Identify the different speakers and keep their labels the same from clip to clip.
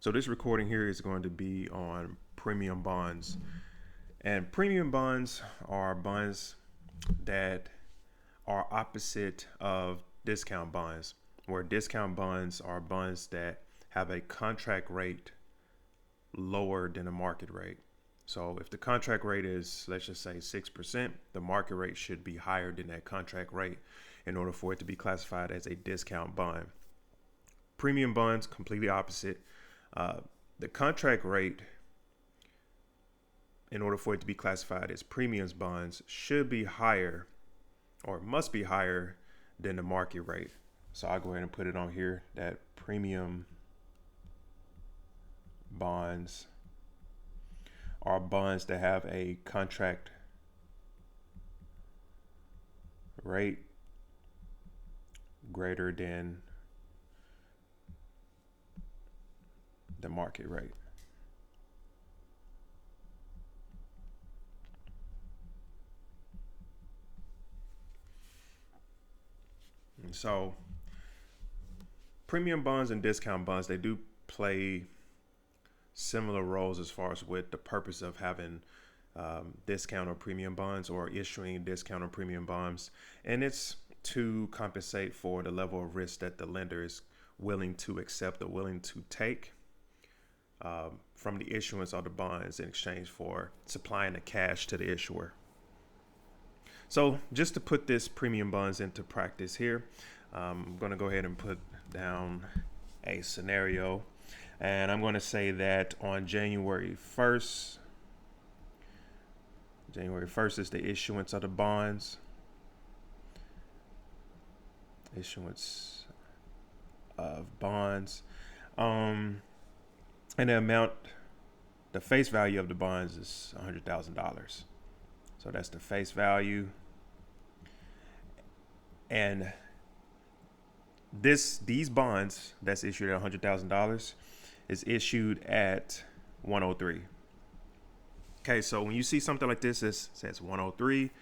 Speaker 1: So this recording here is going to be on premium bonds. And premium bonds are bonds that are opposite of discount bonds, where discount bonds are bonds that have a contract rate lower than the market rate. So if the contract rate is, let's just say 6%, the market rate should be higher than that contract rate in order for it to be classified as a discount bond. Premium bonds, completely opposite. The contract rate, in order for it to be classified as premiums bonds, should be higher or must be higher than the market rate. So I'll go ahead and put it on here that premium bonds are bonds that have a contract rate greater than the market rate. And so premium bonds and discount bonds, they do play similar roles as far as with the purpose of having discount or premium bonds or issuing discount or premium bonds. And it's to compensate for the level of risk that the lender is willing to accept or willing to take from the issuance of the bonds in exchange for supplying the cash to the issuer. So just to put this premium bonds into practice here, I'm going to go ahead and put down a scenario. And I'm going to say that on January 1st is the issuance of the bonds. Issuance of bonds. And the amount, the face value of the bonds is $100,000. So that's the face value. And these bonds that's issued at $100,000 is issued at 103. Okay, so when you see something like this, it says 103,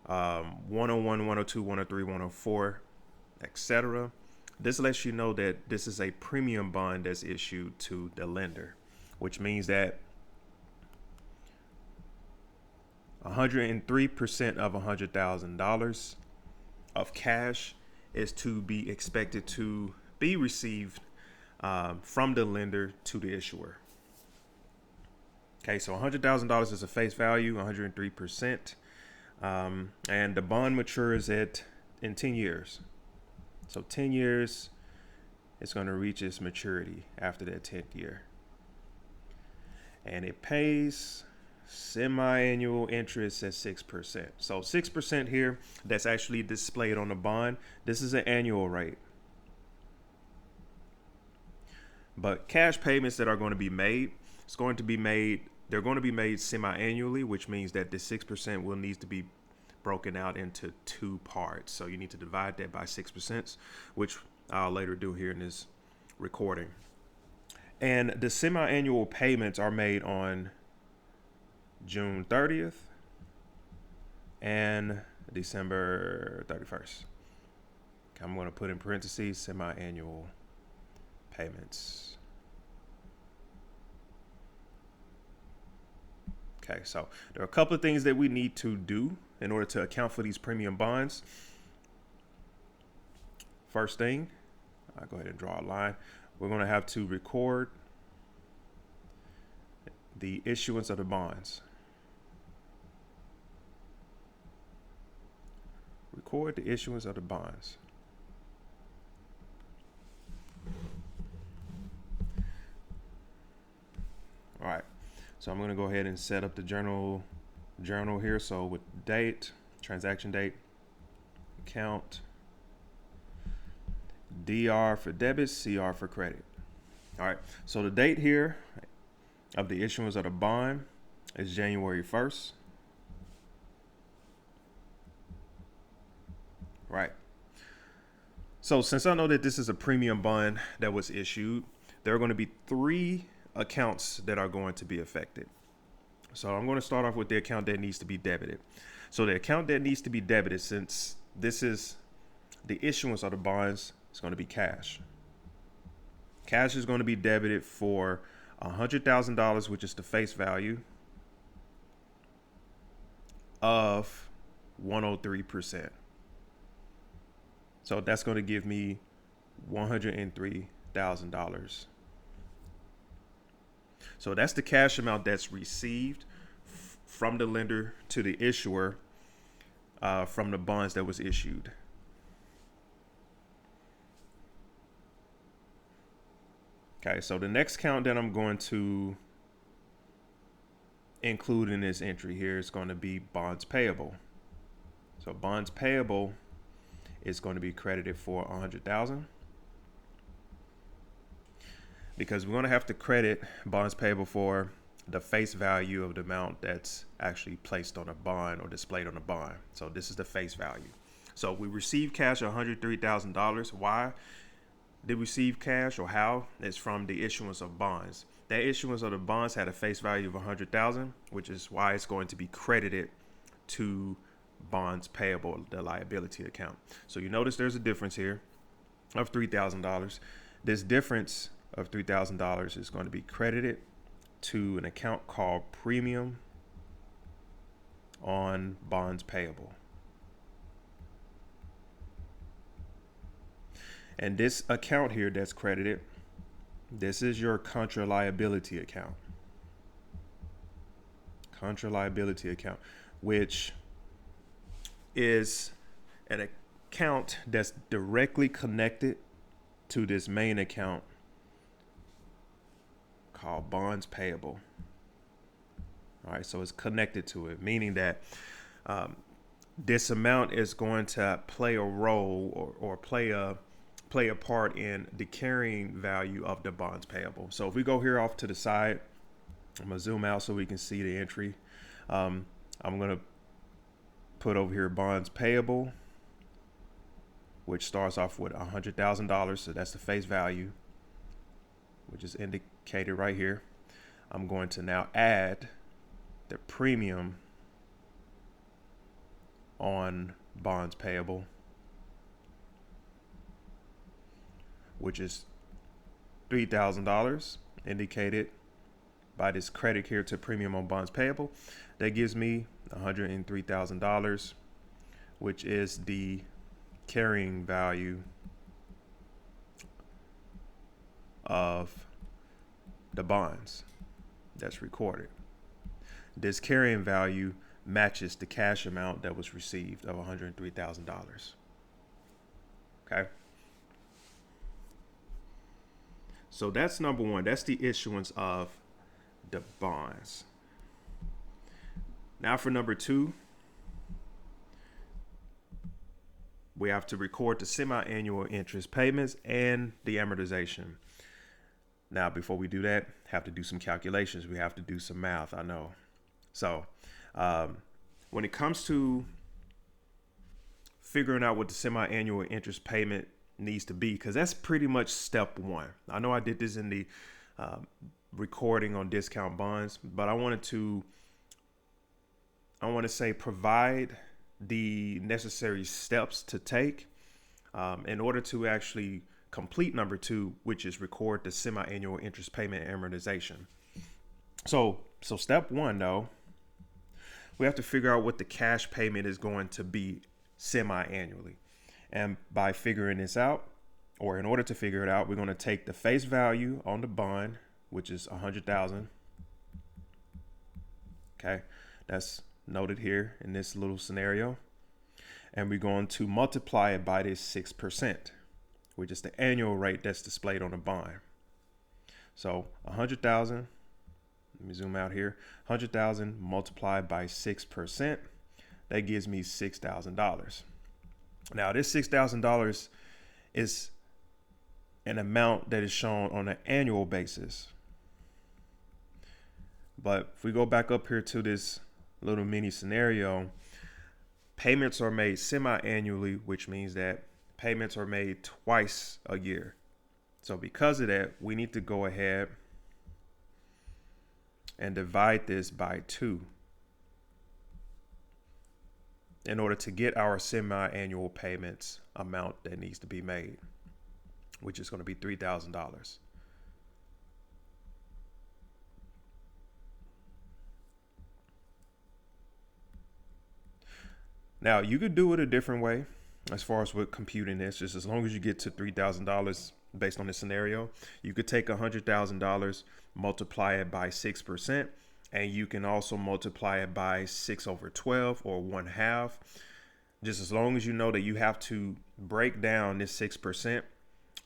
Speaker 1: 101, 102, 103, 104, etc. This lets you know that this is a premium bond that's issued to the lender, which means that 103% of $100,000 of cash is to be expected to be received from the lender to the issuer. Okay, so $100,000 is a face value, 103%, and the bond matures in 10 years. So 10 years, it's going to reach its maturity after that 10th year, and it pays semi-annual interest at 6%. So 6% here, that's actually displayed on the bond. This is an annual rate. But cash payments that are going to be made, they're going to be made semi-annually, which means that the 6% will need to be broken out into two parts. So you need to divide that by 6%, which I'll later do here in this recording. And the semi-annual payments are made on June 30th and December 31st. I'm going to put in parentheses semi-annual payments. Okay, so there are a couple of things that we need to do in order to account for these premium bonds. First thing, I'll go ahead and draw a line. We're going to have to record the issuance of the bonds. Record the issuance of the bonds. All right, so I'm going to go ahead and set up the journal here. So with date, transaction date, account, DR for debit, CR for credit. All right, so the date here of the issuance of the bond is January 1st. Right. So since I know that this is a premium bond that was issued, there are going to be three accounts that are going to be affected. So I'm going to start off with the account that needs to be debited. So the account that needs to be debited, since this is the issuance of the bonds, is going to be cash. Cash is going to be debited for $100,000, which is the face value of 103%. So that's going to give me $103,000. So that's the cash amount that's received from the lender to the issuer from the bonds that was issued. Okay, so the next count that I'm going to include in this entry here is going to be bonds payable. So bonds payable is going to be credited for 100,000 because we're going to have to credit bonds payable for the face value of the amount that's actually placed on a bond or displayed on a bond. So this is the face value. So we received cash $103,000. Why did we receive cash, or how? It's from the issuance of bonds. That issuance of the bonds had a face value of 100,000, which is why it's going to be credited to bonds payable, the liability account. So you notice there's a difference here of $3,000. This difference of $3,000 is going to be credited to an account called premium on bonds payable. And this account here that's credited, this is your contra liability account. Contra liability account, which is an account that's directly connected to this main account called bonds payable. All right, so it's connected to it, meaning that this amount is going to play a role or play a part in the carrying value of the bonds payable. So if we go here off to the side, I'm gonna zoom out so we can see the entry. I'm gonna put over here bonds payable, which starts off with $100,000. So that's the face value, which is indicated right here. I'm going to now add the premium on bonds payable, which is $3,000 indicated by this credit here to premium on bonds payable. That gives me $103,000, which is the carrying value of the bonds that's recorded. This carrying value matches the cash amount that was received of $103,000. Okay. So that's number one. That's the issuance of the bonds. Now for number two, we have to record the semi-annual interest payments and the amortization. Now, before we do that, have to do some calculations. We have to do some math, I know. So when it comes to figuring out what the semi-annual interest payment needs to be, because that's pretty much step one. I know I did this in the recording on discount bonds, but I want to say provide the necessary steps to take in order to actually complete number two, which is record the semi-annual interest payment and amortization. So step one, though, we have to figure out what the cash payment is going to be semi-annually. And by figuring this out, or in order to figure it out, we're going to take the face value on the bond, which is 100,000. Okay, that's noted here in this little scenario. And we're going to multiply it by this 6%, which is the annual rate that's displayed on the bond. So 100,000, let me zoom out here, 100,000 multiplied by 6%, that gives me $6,000. Now this $6,000 is an amount that is shown on an annual basis. But if we go back up here to this little mini scenario, payments are made semi-annually, which means that payments are made twice a year. So because of that, we need to go ahead and divide this by 2 in order to get our semi-annual payments amount that needs to be made, which is going to be $3,000. Now you could do it a different way as far as with computing this, just as long as you get to $3,000 based on this scenario. You could take $100,000, multiply it by 6%, and you can also multiply it by 6/12 or 1/2. Just as long as you know that you have to break down this 6%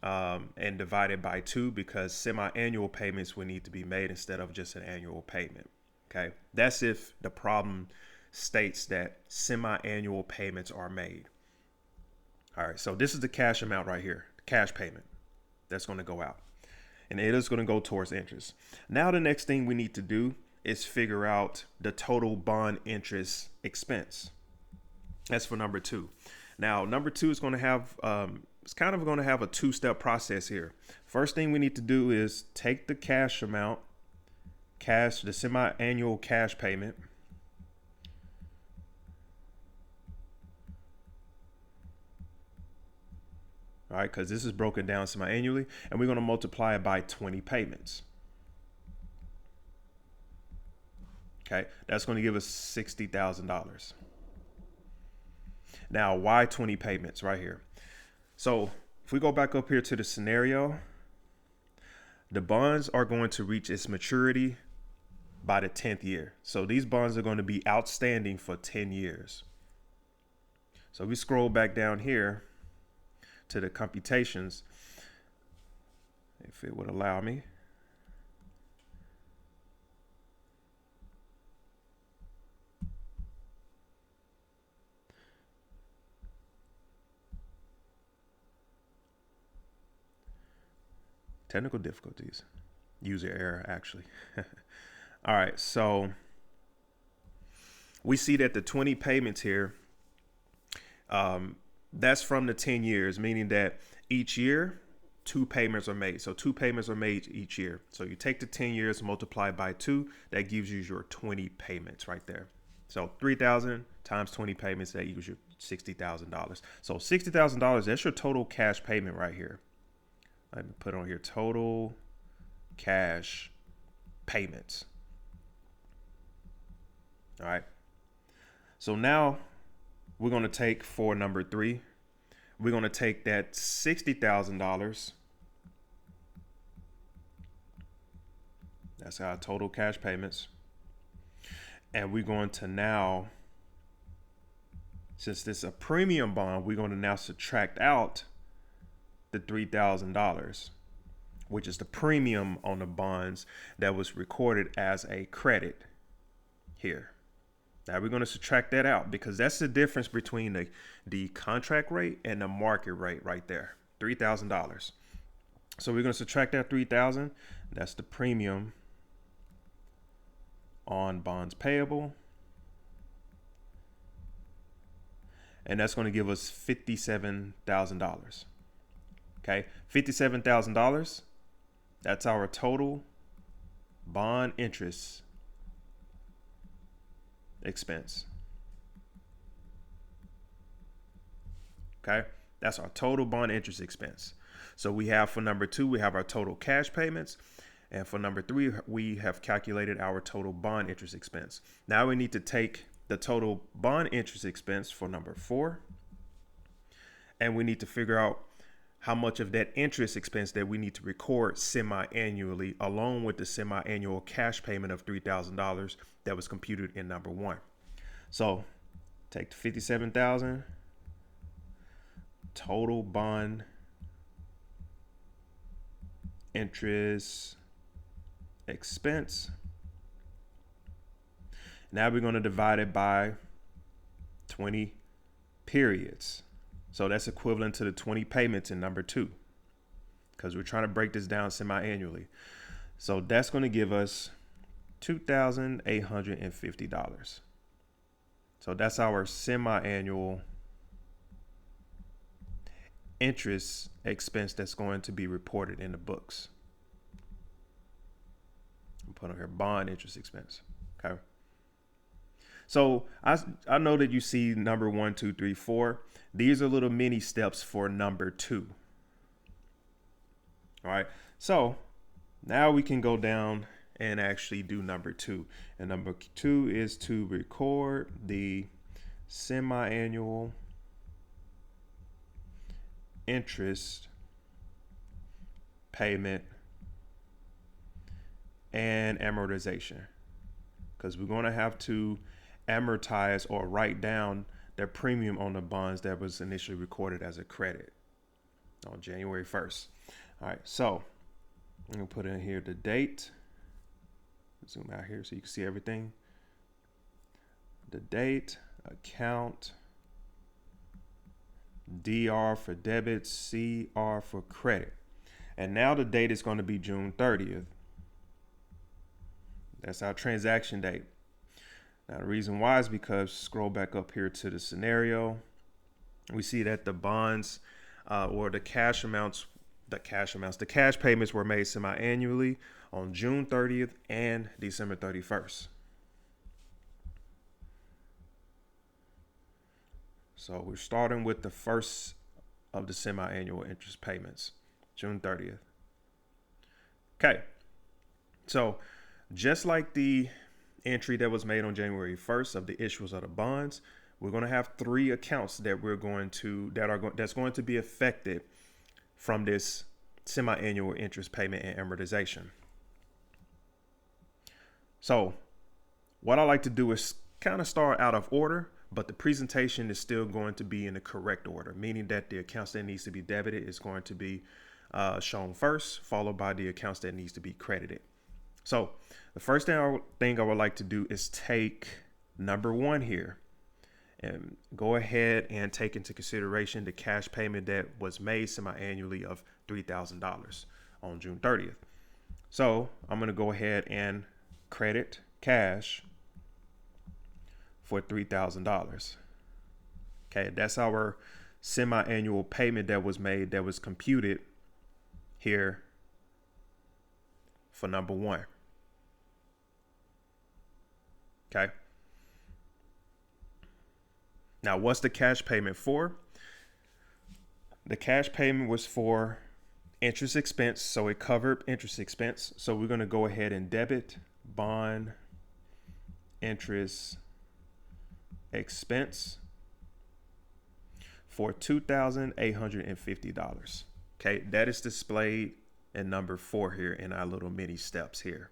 Speaker 1: and divide it by 2, because semi-annual payments will need to be made instead of just an annual payment. Okay, that's if the problem states that semi-annual payments are made. All right, so this is the cash amount right here, cash payment that's going to go out, and it is going to go towards interest. Now the next thing we need to do is figure out the total bond interest expense. That's for number 2. Now number 2 is going to have it's kind of going to have a 2-step process here. First thing we need to do is take the cash amount, the semi-annual cash payment, all right, because this is broken down semi-annually, and we're going to multiply it by 20 payments. Okay, that's going to give us $60,000. Now, why 20 payments right here? So if we go back up here to the scenario, the bonds are going to reach its maturity by the 10th year. So these bonds are going to be outstanding for 10 years. So we scroll back down here to the computations, if it would allow me. Technical difficulties, user error, actually. All right, so we see that the 20 payments here, that's from the 10 years, meaning that each year 2 payments are made. So 2 payments are made each year. So you take the 10 years, multiply by 2, that gives you your 20 payments right there. So 3,000 times 20 payments, that equals your $60,000. So $60,000, that's your total cash payment right here. Let me put on here total cash payments. All right. So now we're going to take for number 3, we're going to take that $60,000. That's our total cash payments. And we're going to now, since this is a premium bond, we're going to now subtract out the $3,000, which is the premium on the bonds that was recorded as a credit here. Now we're going to subtract that out because that's the difference between the contract rate and the market rate right there, $3,000. So we're going to subtract that 3,000. That's the premium on bonds payable. And that's going to give us $57,000. Okay, $57,000. That's our total bond interest expense. Okay, that's our total bond interest expense. So we have for number 2, we have our total cash payments. And for number 3, we have calculated our total bond interest expense. Now we need to take the total bond interest expense for number 4. And we need to figure out how much of that interest expense that we need to record semi-annually, along with the semi-annual cash payment of $3,000 that was computed in number 1. So take the 57,000 total bond interest expense. Now we're going to divide it by 20 periods. So that's equivalent to the 20 payments in number 2, because we're trying to break this down semi-annually. So that's going to give us $2,850. So that's our semi-annual interest expense that's going to be reported in the books. I'm putting on here bond interest expense. Okay. So I know that you see number 1, 2, 3, 4. These are little mini steps for number 2. All right. So now we can go down and actually do number 2. And number 2 is to record the semi-annual interest payment and amortization, because we're going to have to amortize or write down the premium on the bonds that was initially recorded as a credit on January 1st. All right, so I'm going to put in here the date. Zoom out here so you can see everything. The date, account, DR for debit, CR for credit. And now the date is going to be June 30th. That's our transaction date. Now the reason why is because scroll back up here to the scenario. We see that the bonds or the cash payments were made semi-annually on June 30th and December 31st. So we're starting with the first of the semi-annual interest payments, June 30th. Okay, so just like the entry that was made on January 1st of the issuance of the bonds, we're going to have three accounts that that's going to be affected from this semi-annual interest payment and amortization. So what I like to do is kind of start out of order, but the presentation is still going to be in the correct order, meaning that the accounts that needs to be debited is going to be shown first, followed by the accounts that needs to be credited. So the first thing I would like to do is take number one here and go ahead and take into consideration the cash payment that was made semi-annually of $3,000 on June 30th. So I'm going to go ahead and credit cash for $3,000. Okay, that's our semi-annual payment that was made, that was computed here for number one. Okay. Now, what's the cash payment for? The cash payment was for interest expense, so it covered interest expense. So we're going to go ahead and debit bond interest expense for $2,850. Okay, that is displayed in number 4 here in our little mini steps here.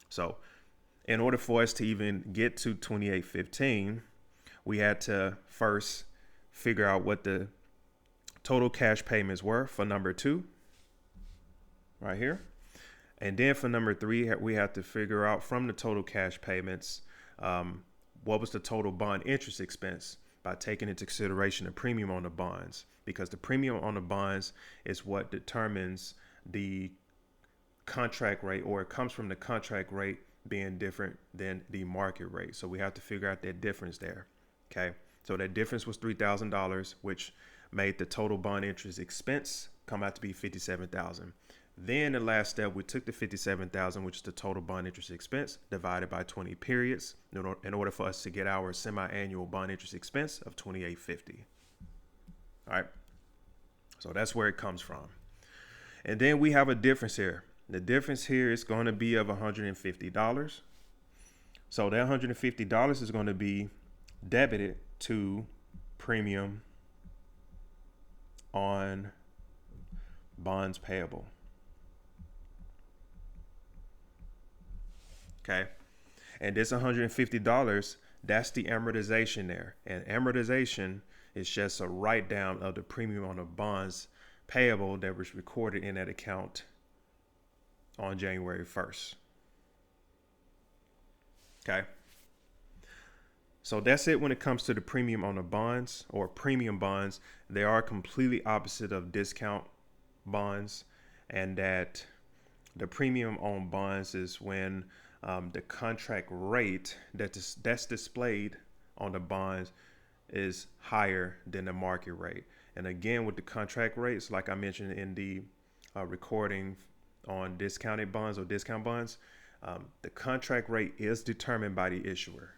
Speaker 1: So in order for us to even get to 2815, we had to first figure out what the total cash payments were for number 2 right here. And then for number 3, we had to figure out from the total cash payments, what was the total bond interest expense by taking into consideration the premium on the bonds, because the premium on the bonds is what determines the contract rate, or it comes from the contract rate being different than the market rate. So we have to figure out that difference there. Okay, so that difference was $3,000, which made the total bond interest expense come out to be $57,000. Then the last step, we took the $57,000, which is the total bond interest expense, divided by 20 periods in order for us to get our semi-annual bond interest expense of $2,850. All right, so that's where it comes from. And then we have a difference here. The difference here is going to be of $150. So that $150 is going to be debited to premium on bonds payable. Okay, and this $150, that's the amortization there. And amortization is just a write down of the premium on the bonds payable that was recorded in that account on January 1st. Okay, so that's it when it comes to the premium on the bonds or premium bonds. They are completely opposite of discount bonds, and that the premium on bonds is when the contract rate that's displayed on the bonds is higher than the market rate. And again, with the contract rates, like I mentioned in the recording on discounted bonds or discount bonds, the contract rate is determined by the issuer.